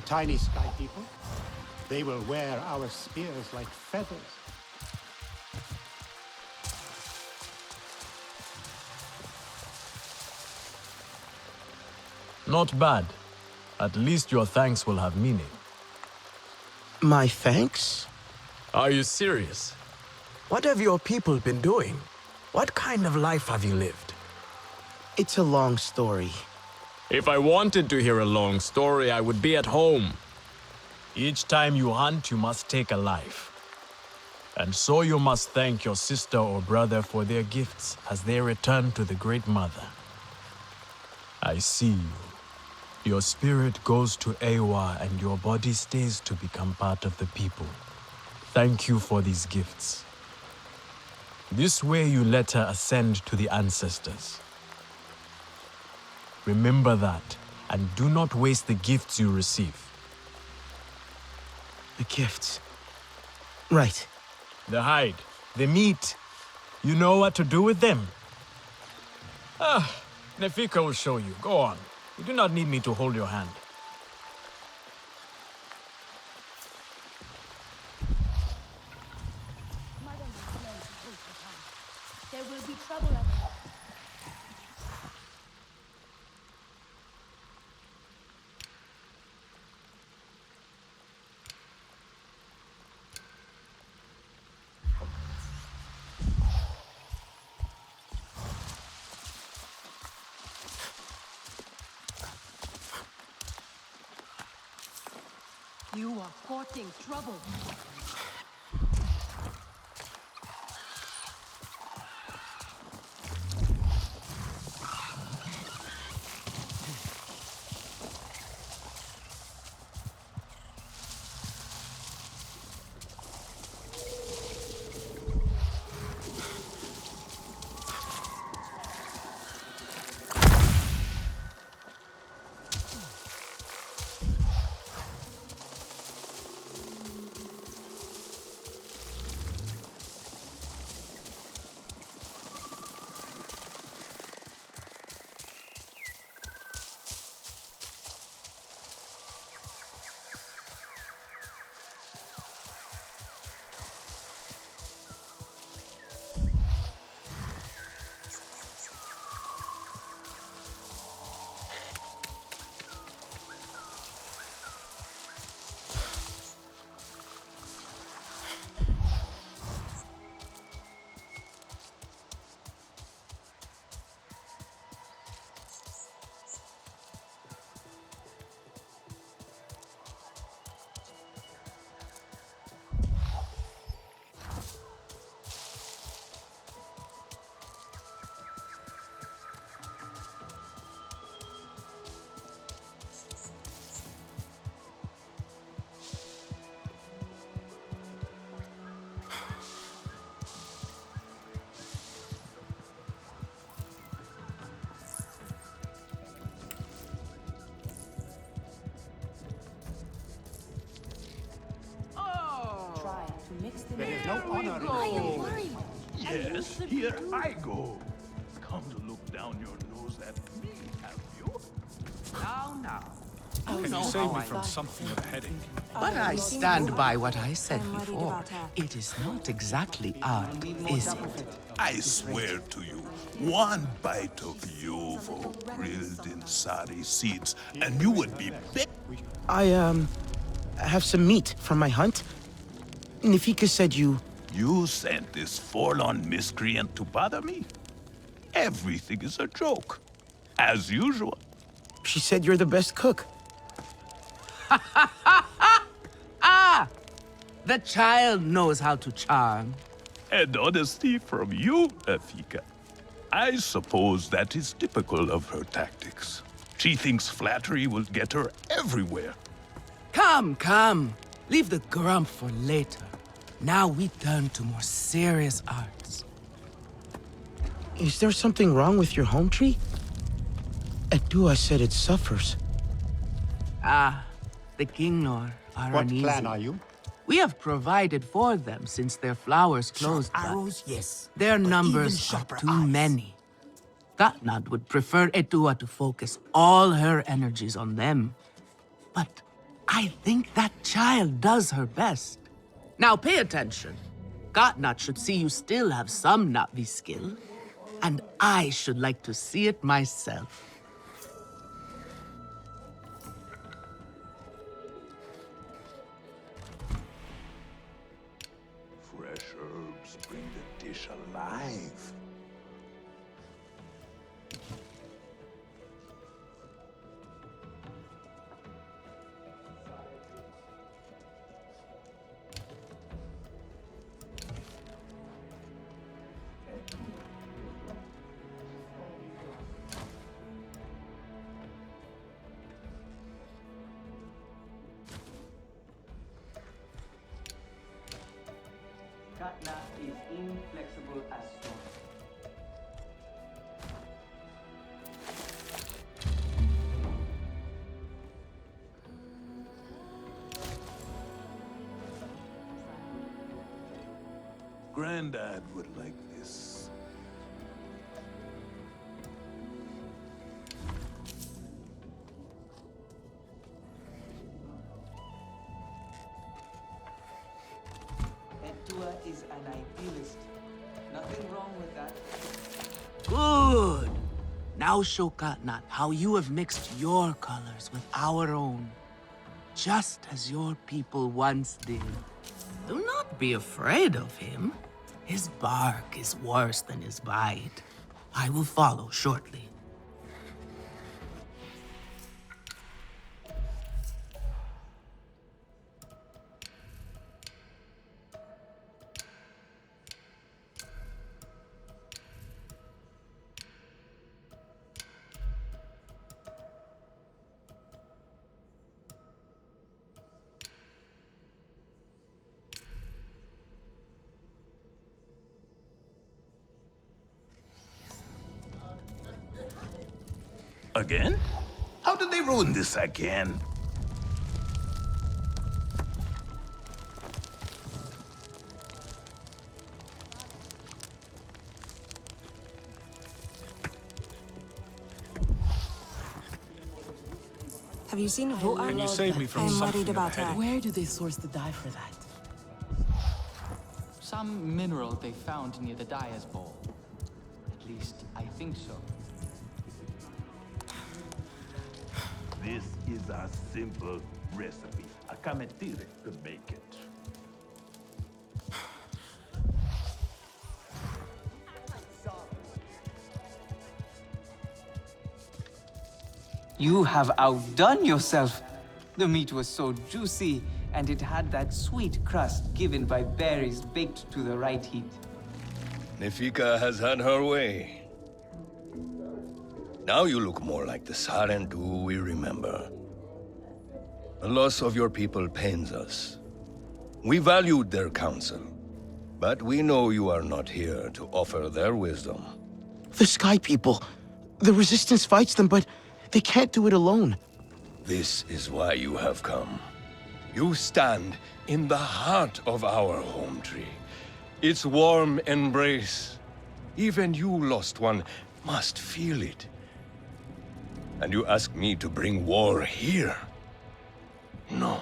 tiny sky people. They will wear our spears like feathers. Not bad. At least your thanks will have meaning. My thanks? Are you serious? What have your people been doing? What kind of life have you lived? It's a long story. If I wanted to hear a long story, I would be at home. Each time you hunt, you must take a life. And so you must thank your sister or brother for their gifts as they return to the Great Mother. I see you. Your spirit goes to Ewa and your body stays to become part of the people. Thank you for these gifts. This way you let her ascend to the ancestors. Remember that, and do not waste the gifts you receive. The gifts. Right. The hide, the meat. You know what to do with them? Nefika will show you. Go on. You do not need me to hold your hand. There will be trouble ahead. You are courting trouble. There is no honor in I am killing. worried. Yes, here I go. Come to look down your nose at me, have you? Now. Can you save me from something of a headache? But I stand by what I said before. It is not exactly art, is it? I swear to you, one bite of yovo grilled in sari seeds, and you would be bit. I have some meat from my hunt. Nefika said you... You sent this forlorn miscreant to bother me? Everything is a joke, as usual. She said you're the best cook. The child knows how to charm. And honesty from you, Afika. I suppose that is typical of her tactics. She thinks flattery will get her everywhere. Come. Leave the grump for later. Now we turn to more serious arts. Is there something wrong with your home tree? Edua said it suffers. The Kingnor are What uneasy. clan are you? We have provided for them since their flowers closed. but Arrows, yes. Their but numbers even are sharper too eyes. many. Gatnad would prefer Edua to focus all her energies on them. But I think that child does her best. Now pay attention. Gotnot should see you still have some Navi skill, and I should like to see it myself. Fresh herbs bring the dish alive. Katna is inflexible as stone. Grandad would like this. Edua is an idealist. Nothing wrong with that. Good. Now show Katnat how you have mixed your colors with our own, just as your people once did. Do not be afraid of him. His bark is worse than his bite. I will follow shortly. Again? How did they ruin this again? Have you seen Voa? Can you save me from I'm something worried of a about her. headache? Where do they source the dye for that? Some mineral they found near the Dyer's Bowl. At least, I think so. This is a simple recipe. A cametire could make it. You have outdone yourself. The meat was so juicy, and it had that sweet crust given by berries baked to the right heat. Nefika has had her way. Now you look more like the Sarentu we remember. The loss of your people pains us. We valued their counsel, but we know you are not here to offer their wisdom. The Sky People. The Resistance fights them, but they can't do it alone. This is why you have come. You stand in the heart of our home tree. Its warm embrace. Even you, lost one, must feel it. And you ask me to bring war here? No.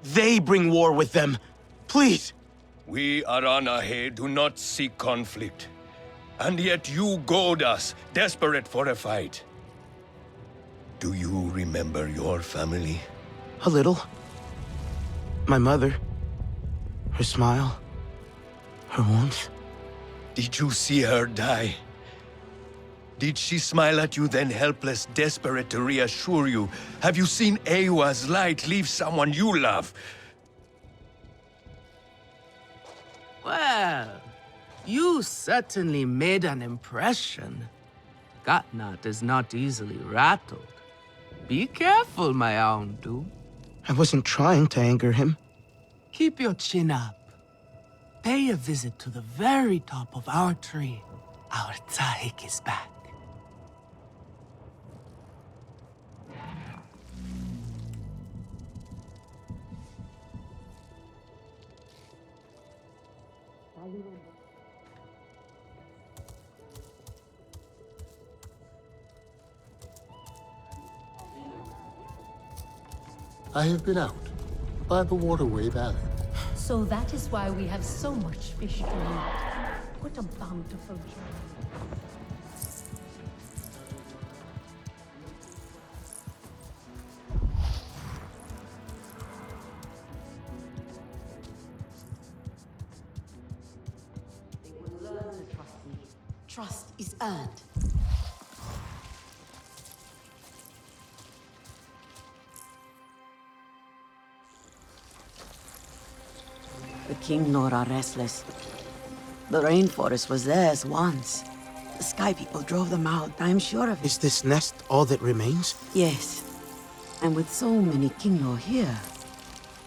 They bring war with them. Please. We Aranahe do not seek conflict. And yet you goad us, desperate for a fight. Do you remember your family? A little. My mother. Her smile. Her warmth. Did you see her die? Did she smile at you then helpless, desperate to reassure you? Have you seen Ewa's light leave someone you love? Well, you certainly made an impression. Gotnat is not easily rattled. Be careful, my Aundu. I wasn't trying to anger him. Keep your chin up. Pay a visit to the very top of our tree. Our Tsahik is back. I have been out by the Waterway Valley. So that is why we have so much fish to eat. What a bountiful journey. Trust is earned. The King Lord are restless. The rainforest was theirs once. The Sky People drove them out, I'm sure of it. Is this nest all that remains? Yes. And with so many King Lord here,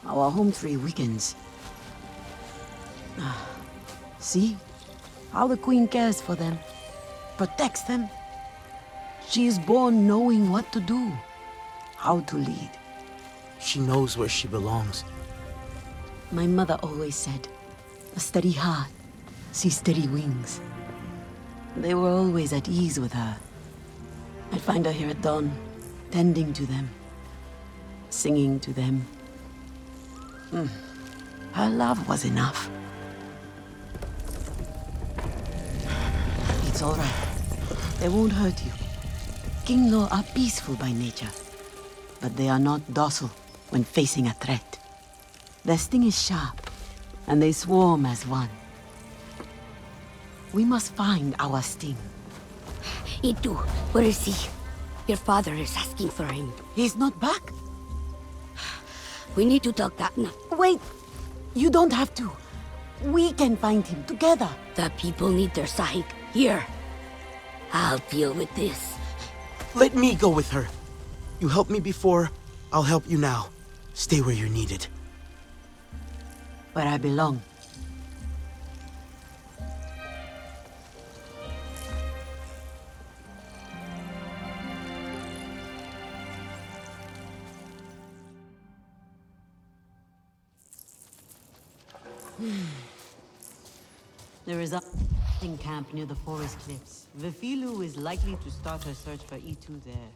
our home tree weakens. See? How the Queen cares for them. Protects them. She is born knowing what to do. How to lead. She knows where she belongs. My mother always said, a steady heart sees steady wings. They were always at ease with her. I'd find her here at dawn, tending to them, singing to them. Her love was enough. It's all right. They won't hurt you. King Law are peaceful by nature, but they are not docile when facing a threat. Their sting is sharp, and they swarm as one. We must find our sting. Itu, where is he? Your father is asking for him. He's not back? We need to talk that now. Wait! You don't have to. We can find him together. The people need their sahik. Here. I'll deal with this. Let me go with her. You helped me before, I'll help you now. Stay where you're needed. Where I belong. There is a hunting camp near the forest cliffs. Vifilu is likely to start her search for E2 there.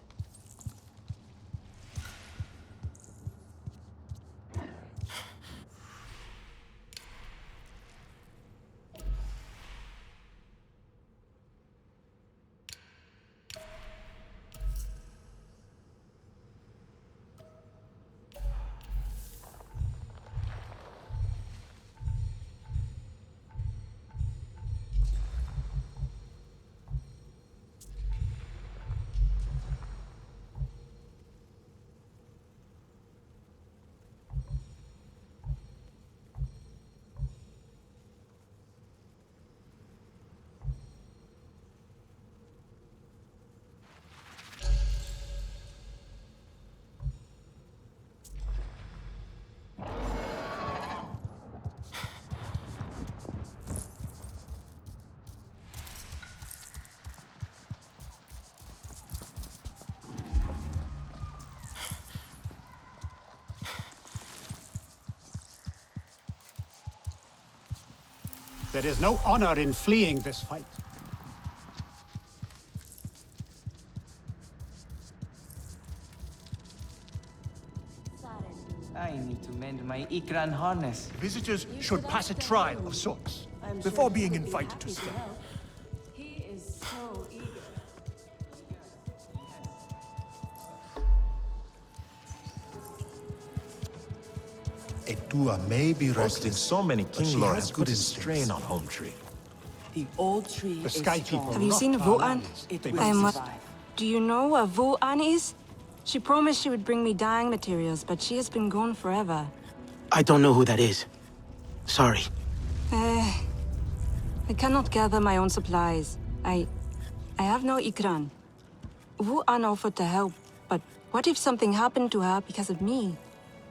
There is no honor in fleeing this fight. I need to mend my Ikran harness. Visitors should pass a trial of sorts before being invited to stay. He is so eager. Edua may be Hosting restless, so many but she King Lord has has good put a instincts. strain on Home Tree. The old tree The is Sky strong. People Have you not seen our Vuan? allies. They What? Do you know what Vuan is? She promised she would bring me dyeing materials, but she has been gone forever. I don't know who that is. Sorry. I cannot gather my own supplies. I have no Ikran. Vuan offered to help, but what if something happened to her because of me?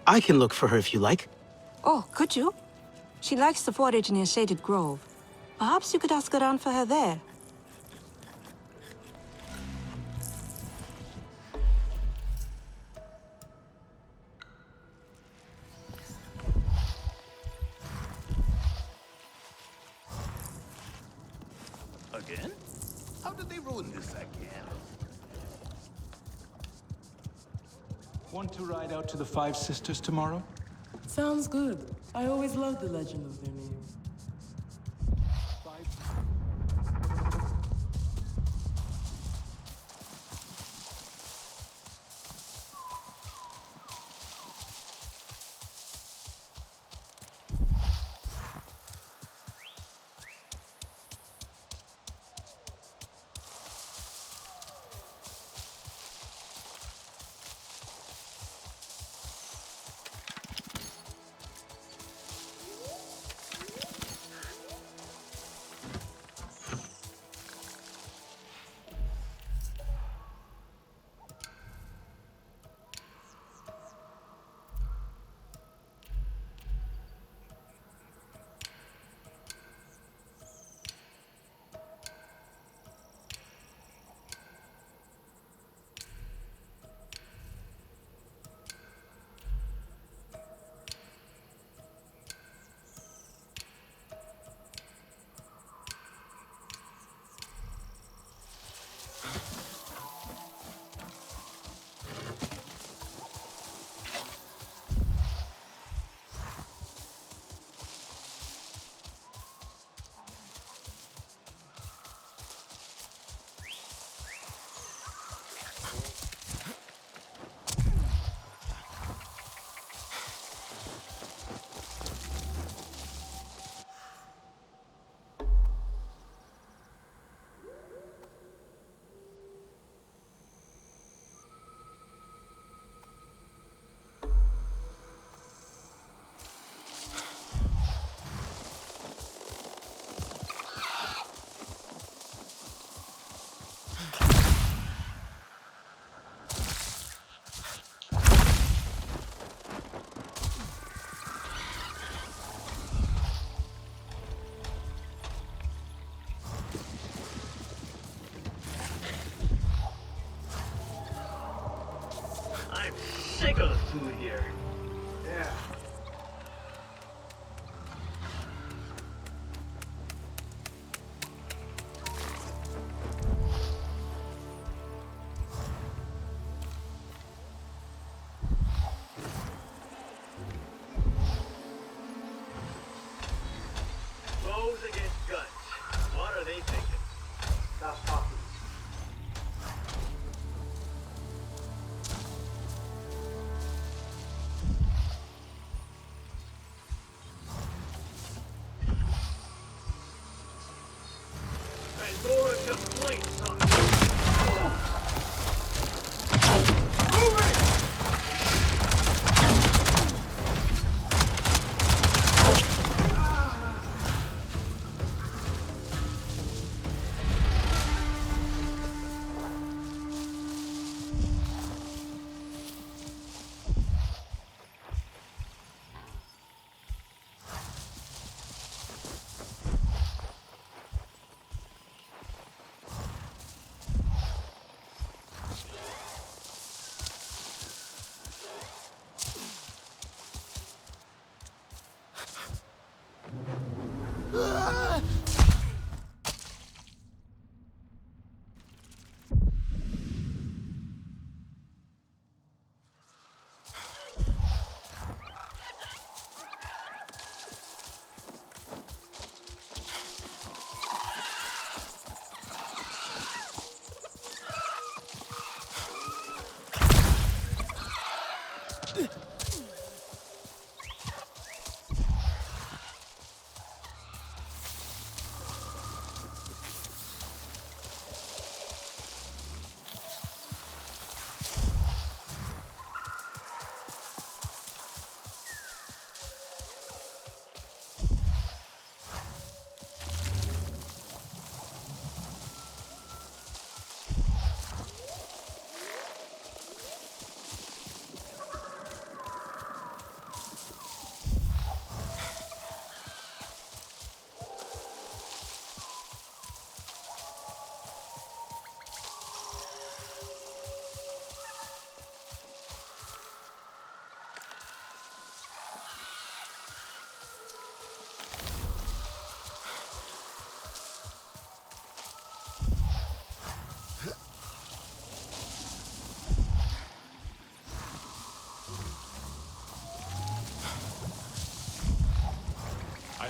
I can look for her if you like. Oh, could you? She likes to forage near Shaded Grove. Perhaps you could ask around for her there. Again? How did they ruin this again? Want to ride out to the Five Sisters tomorrow? Sounds good. I always loved the legend of their name. I'm sick of the food here. Yeah. Foes against guns. What are they thinking? Stop talking. Pandora complaints on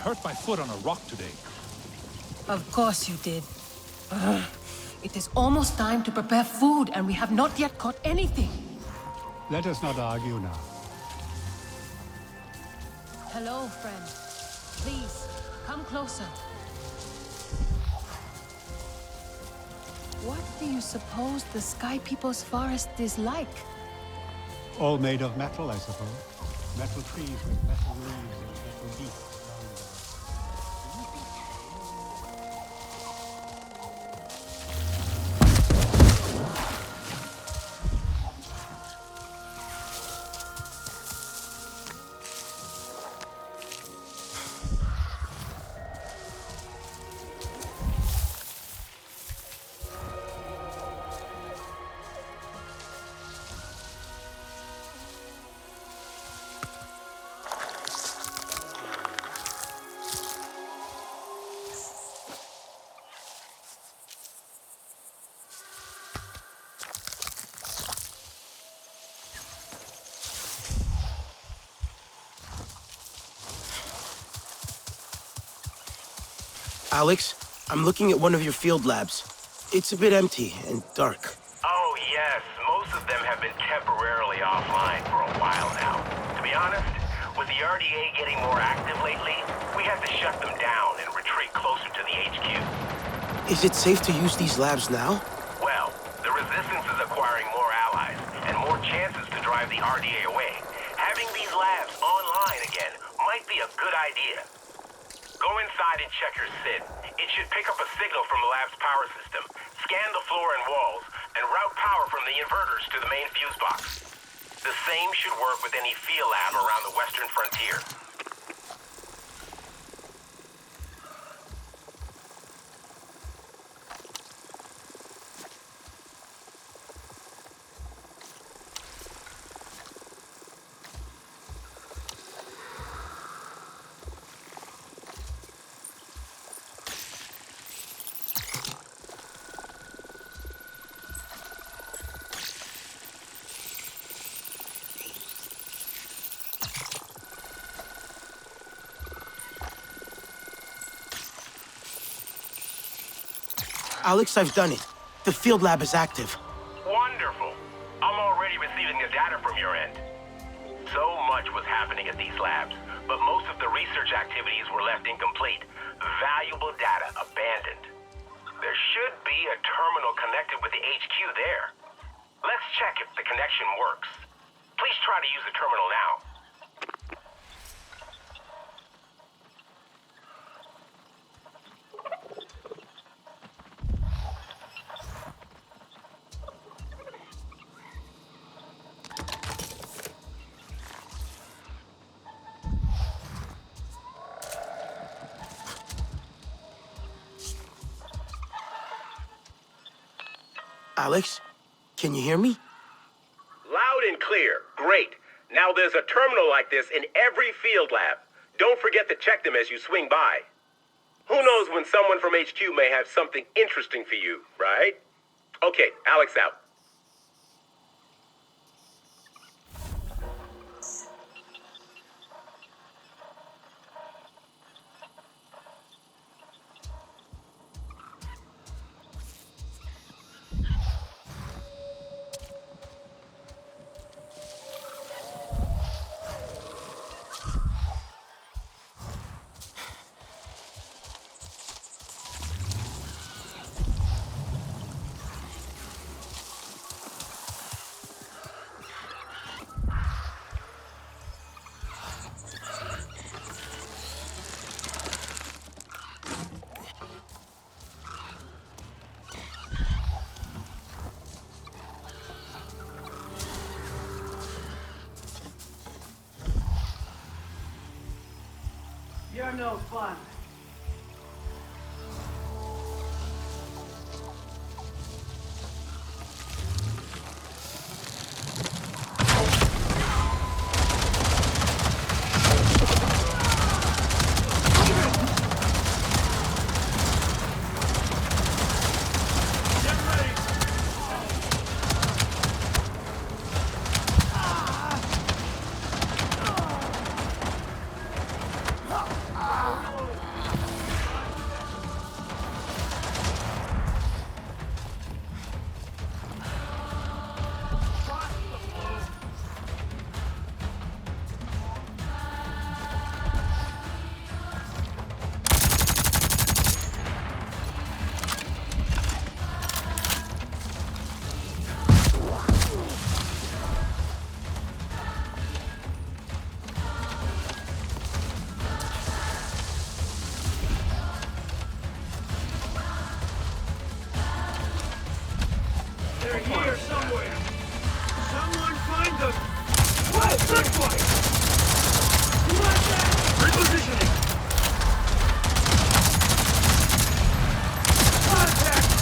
hurt my foot on a rock today. Of course you did. Ugh. It is almost time to prepare food, and we have not yet caught anything. Let us not argue now. Hello, friend. Please, come closer. What do you suppose the Sky People's forest is like? All made of metal, I suppose. Metal trees with metal leaves and metal beaks. Alex, I'm looking at one of your field labs. It's a bit empty and dark. Oh, yes. Most of them have been temporarily offline for a while now. To be honest, with the RDA getting more active lately, we had to shut them down and retreat closer to the HQ. Is it safe to use these labs now? Well, the Resistance is acquiring more allies and more chances to drive the RDA away. Having these labs online again might be a good idea. Go inside and check your SID. It should pick up a signal from the lab's power system, scan the floor and walls, and route power from the inverters to the main fuse box. The same should work with any field lab around the western frontier. Alex, I've done it. The field lab is active. Wonderful. I'm already receiving the data from your end. So much was happening at these labs, but most of the research activities were left incomplete. Valuable data abandoned. There should be a terminal connected with the HQ there. Let's check if the connection works. Please try to use the terminal now. Alex, can you hear me? Loud and clear. Great. Now there's a terminal like this in every field lab. Don't forget to check them as you swing by. Who knows when someone from HQ may have something interesting for you, right? Okay, Alex out. You're no fun. sisters! Right, this way! You like that? Repositioning! Contact!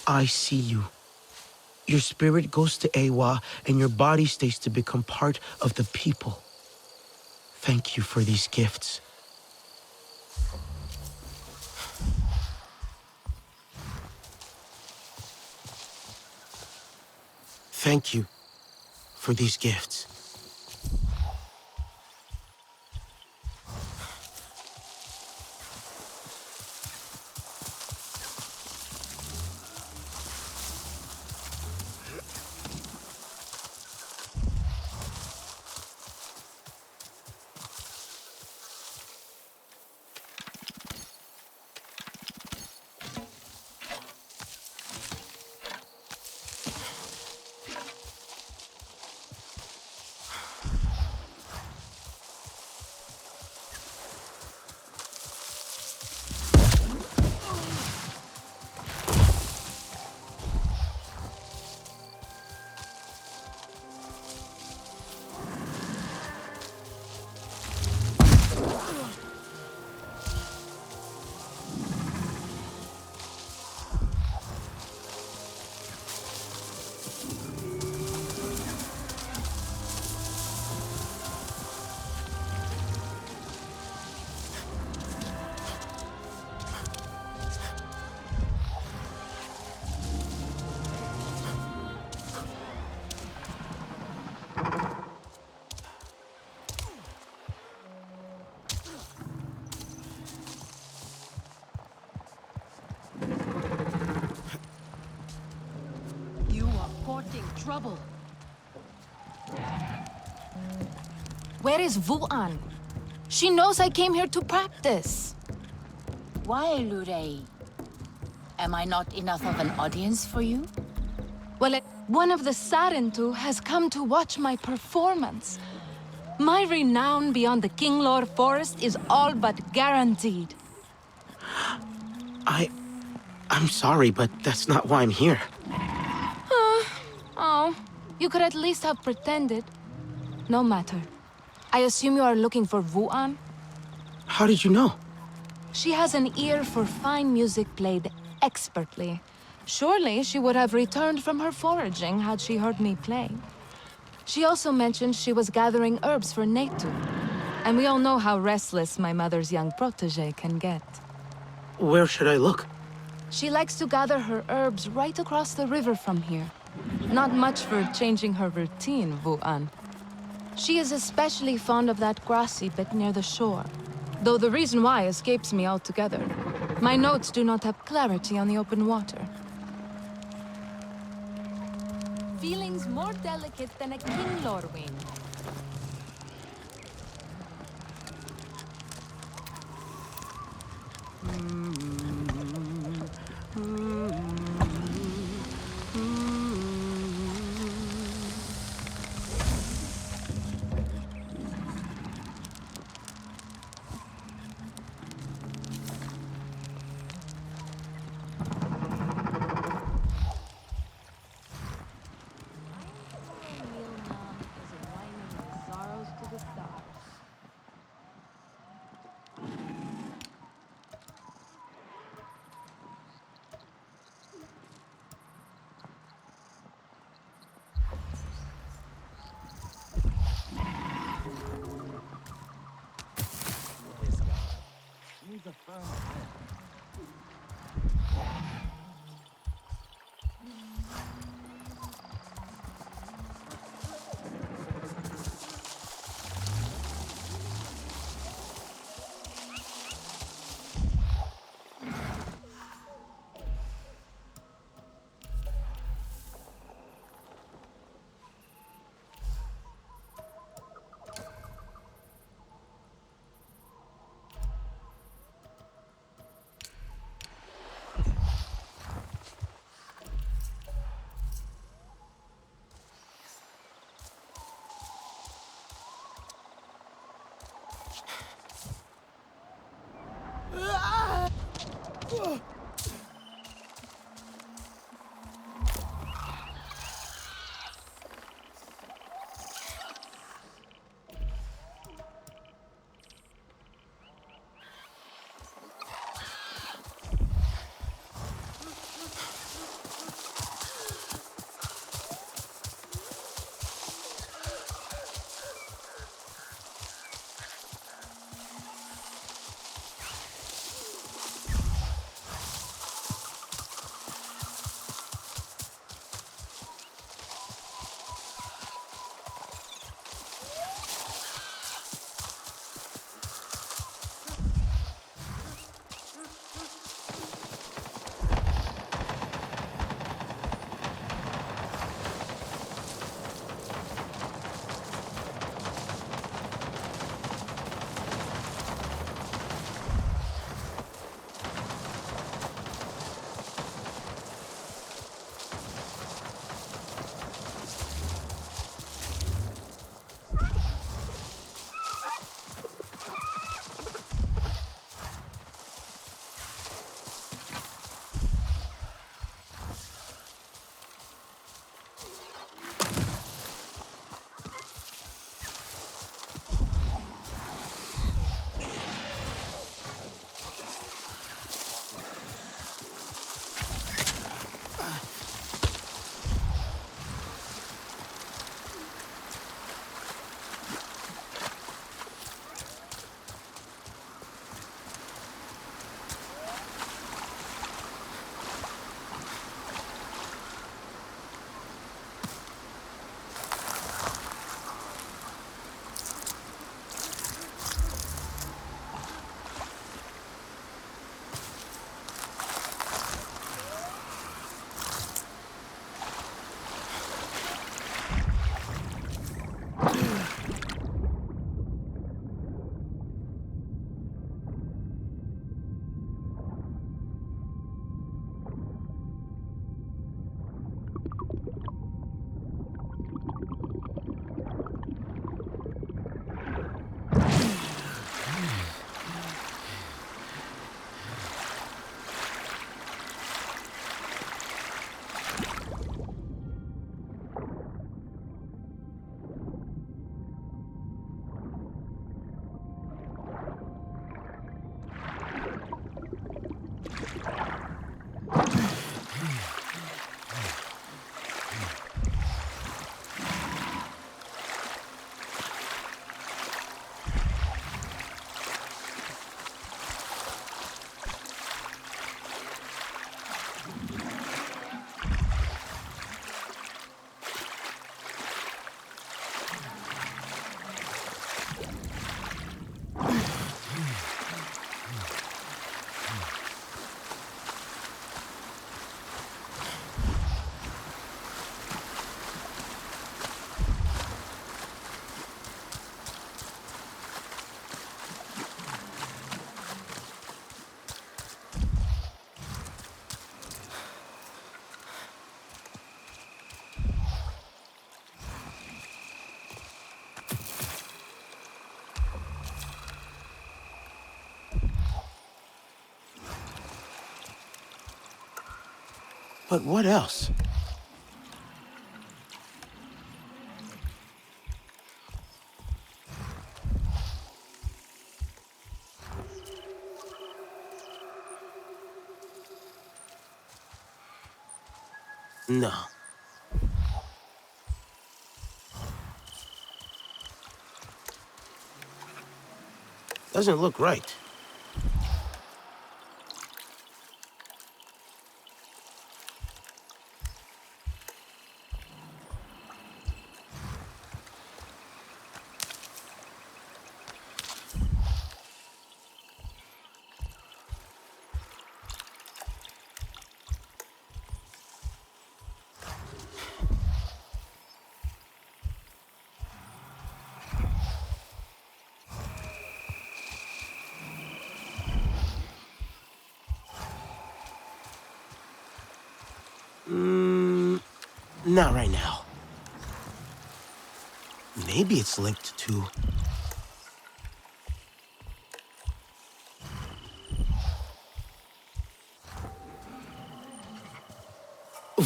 I see you. Your spirit goes to Ewa, and your body stays to become part of the people. Thank you for these gifts. Thank you for these gifts. trouble. Where is Vuan? She knows I came here to practice. Why, Lurei? Am I not enough of an audience for you? Well, one of the Sarentu has come to watch my performance. My renown beyond the Kinglor Forest is all but guaranteed. I'm sorry, but that's not why I'm here. Oh, you could at least have pretended. No matter. I assume you are looking for Vuan? How did you know? She has an ear for fine music played expertly. Surely she would have returned from her foraging had she heard me play. She also mentioned she was gathering herbs for Netu. And we all know how restless my mother's young protege can get. Where should I look? She likes to gather her herbs right across the river from here. Not much for changing her routine, Vuan. She is especially fond of that grassy bit near the shore. Though the reason why escapes me altogether. My notes do not have clarity on the open water. Feelings more delicate than a kinglor wing. But what else? No. Doesn't look right. Not right now. Maybe it's linked to...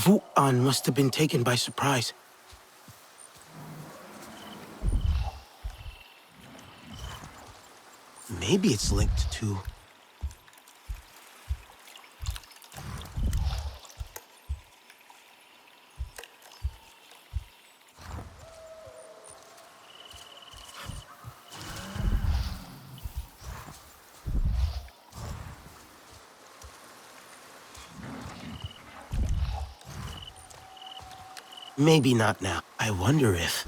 Wu-an must have been taken by surprise. Maybe it's linked to... Maybe not now. I wonder if...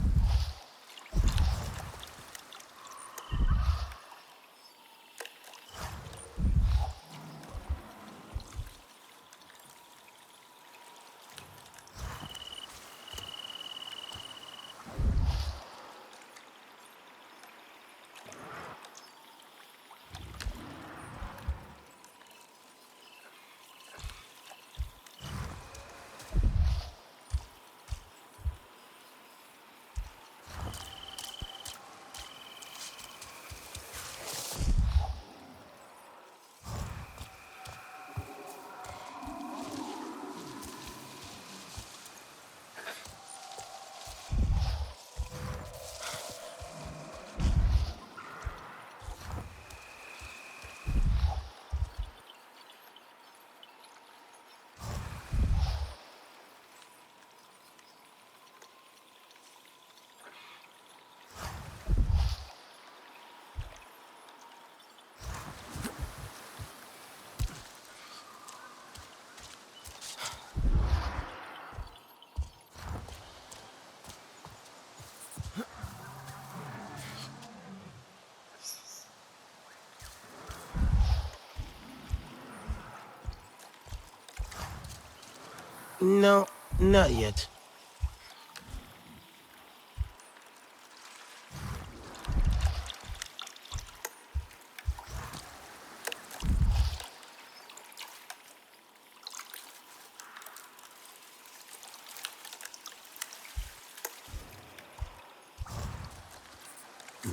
No, not yet.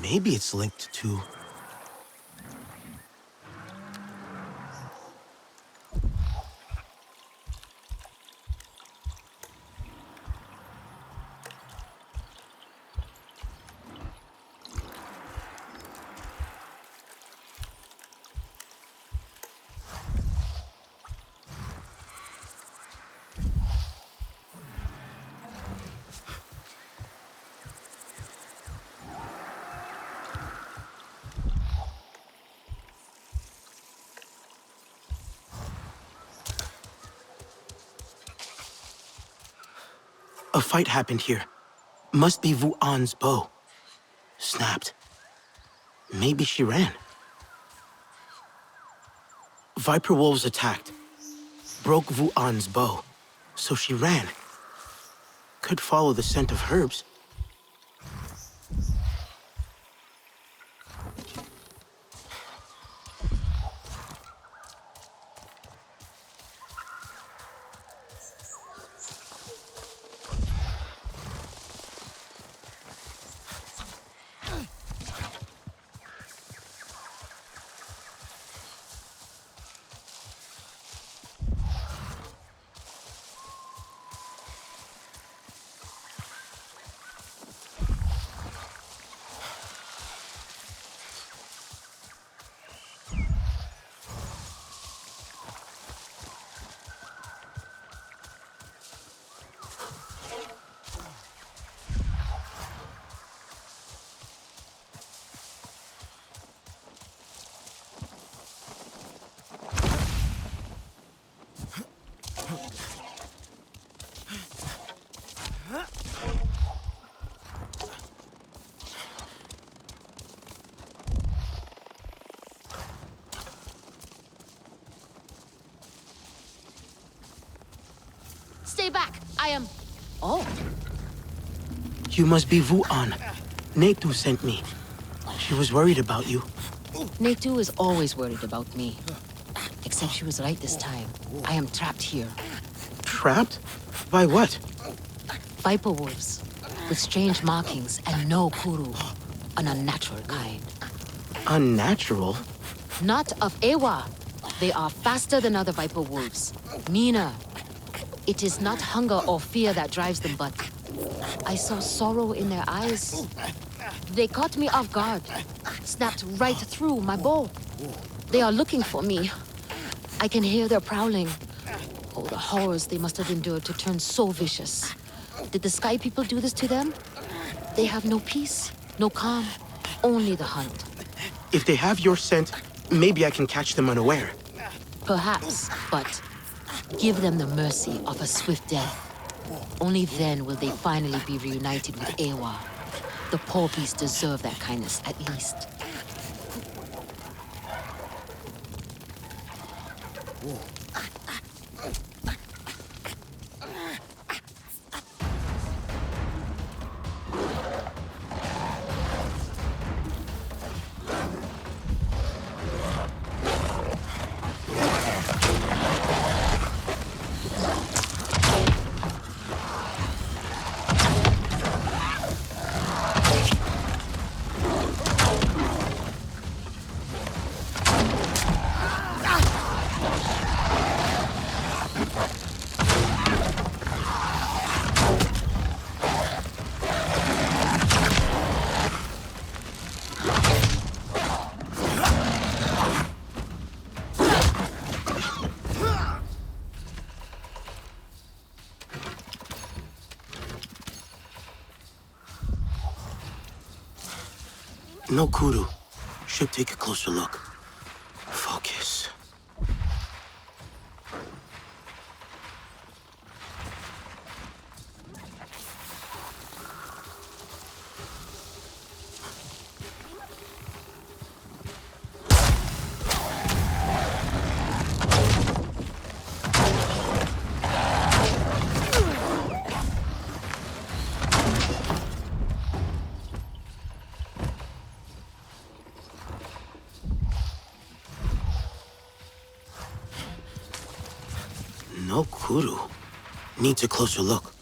Maybe it's linked to... A fight happened here. Must be Wu-an's bow. Snapped. Maybe she ran. Viper wolves attacked. Broke Wu-an's bow. So she ran. Could follow the scent of herbs. stay back. I am... Oh. You must be Vuan. Netu sent me. She was worried about you. Netu is always worried about me. Except she was right this time. I am trapped here. Trapped? By what? Viper wolves. With strange markings and no kuru. An unnatural kind. Unnatural? Not of Ewa. They are faster than other viper wolves. Meaner. It is not hunger or fear that drives them, but I saw sorrow in their eyes. They caught me off guard. Snapped right through my bow. They are looking for me. I can hear their prowling. Oh, the horrors they must have endured to turn so vicious. Did the Sky People do this to them? They have no peace, no calm, only the hunt. If they have your scent, maybe I can catch them unaware. Perhaps, but give them the mercy of a swift death. Only then will they finally be reunited with Ewa. The poor beasts deserve that kindness, at least. No kudu. Should take a closer look. Focus. No kudu. Needs a closer look.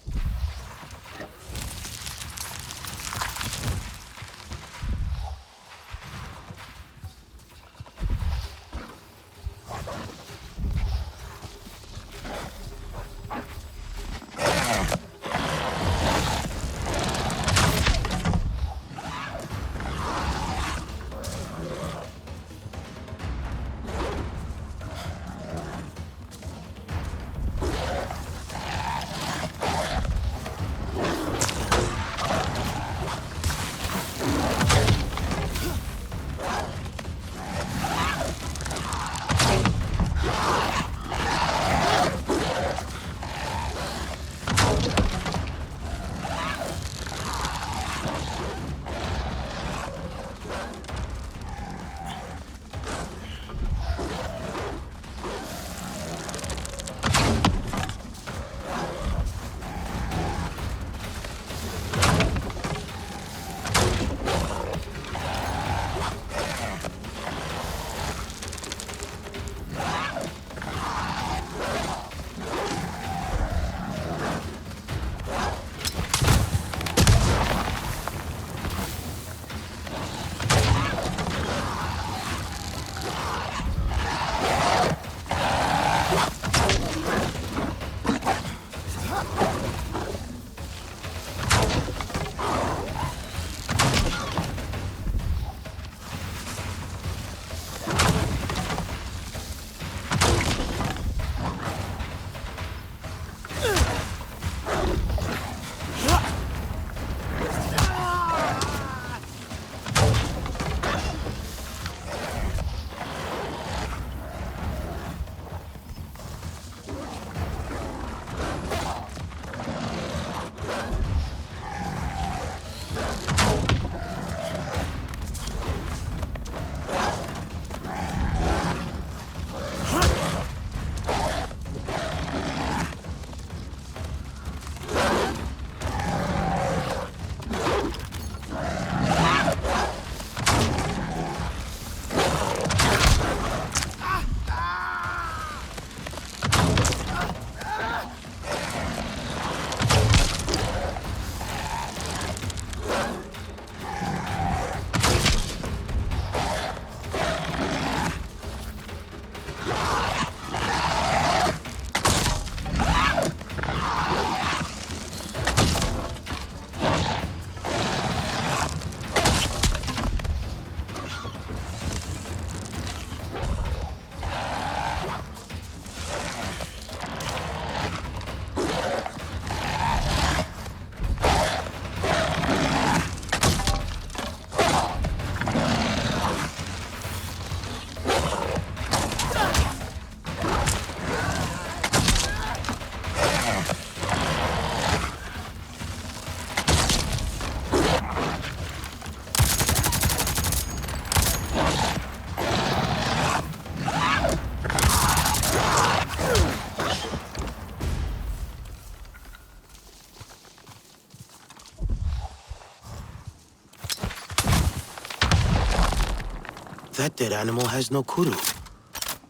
That dead animal has no kuru.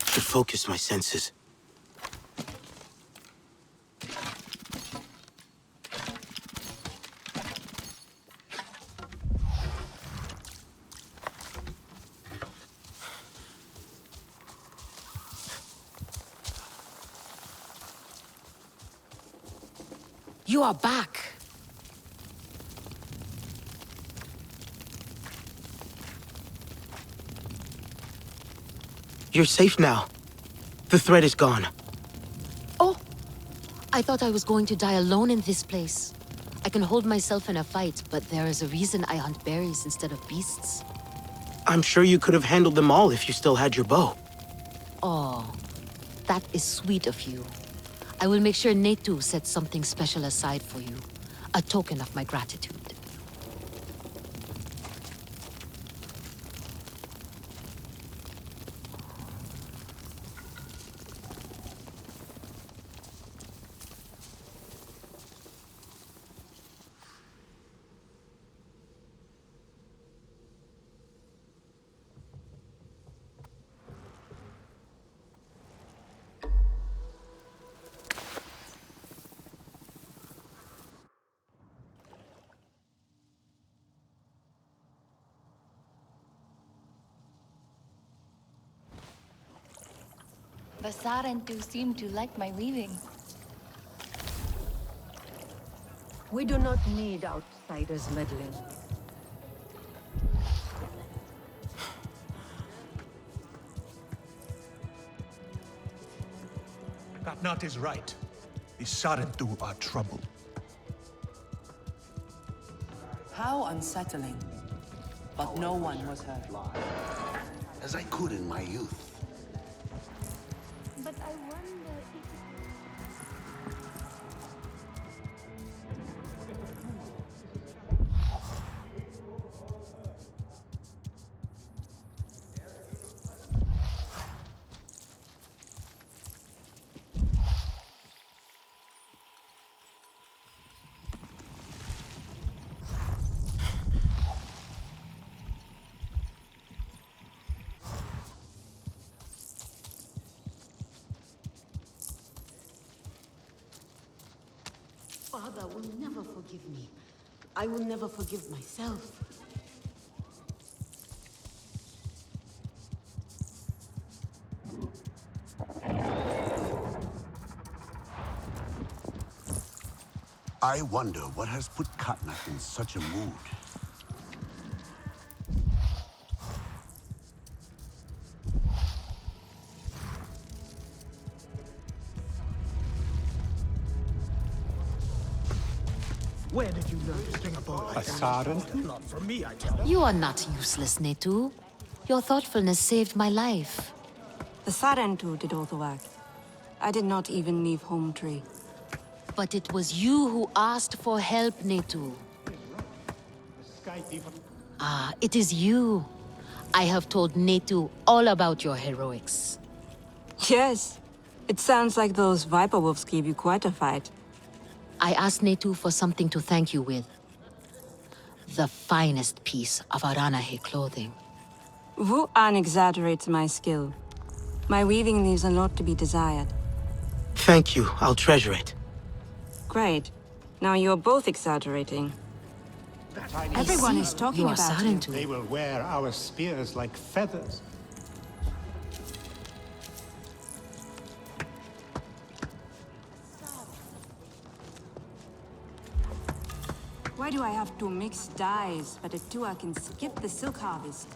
Should focus my senses. You are back. You're safe now. The threat is gone. Oh! I thought I was going to die alone in this place. I can hold myself in a fight, but there is a reason I hunt berries instead of beasts. I'm sure you could have handled them all if you still had your bow. Oh, that is sweet of you. I will make sure Netu sets something special aside for you. A token of my gratitude. The Sarentu seem to like my weaving. We do not need outsiders meddling. Katnat is right. The Sarentu are trouble. How unsettling. But no one was hurt. As I could in my youth. But I wonder if... Father will never forgive me. I will never forgive myself. I wonder what has put Katnat in such a mood. Where did you learn to string a bow like that? Not from me, I tell you. You are not useless, Netu. Your thoughtfulness saved my life. The Sarentu did all the work. I did not even leave home tree. But it was you who asked for help, Netu. Ah, it is you. I have told Netu all about your heroics. Yes. It sounds like those Viper Wolves gave you quite a fight. I asked Netu for something to thank you with. The finest piece of Aranahe clothing. Wu-An exaggerates my skill. My weaving leaves a lot to be desired. Thank you. I'll treasure it. Great. Now you're both exaggerating. Everyone is talking about you. They will wear our spears like feathers. Why do I have to mix dyes, but Atua can skip the silk harvest?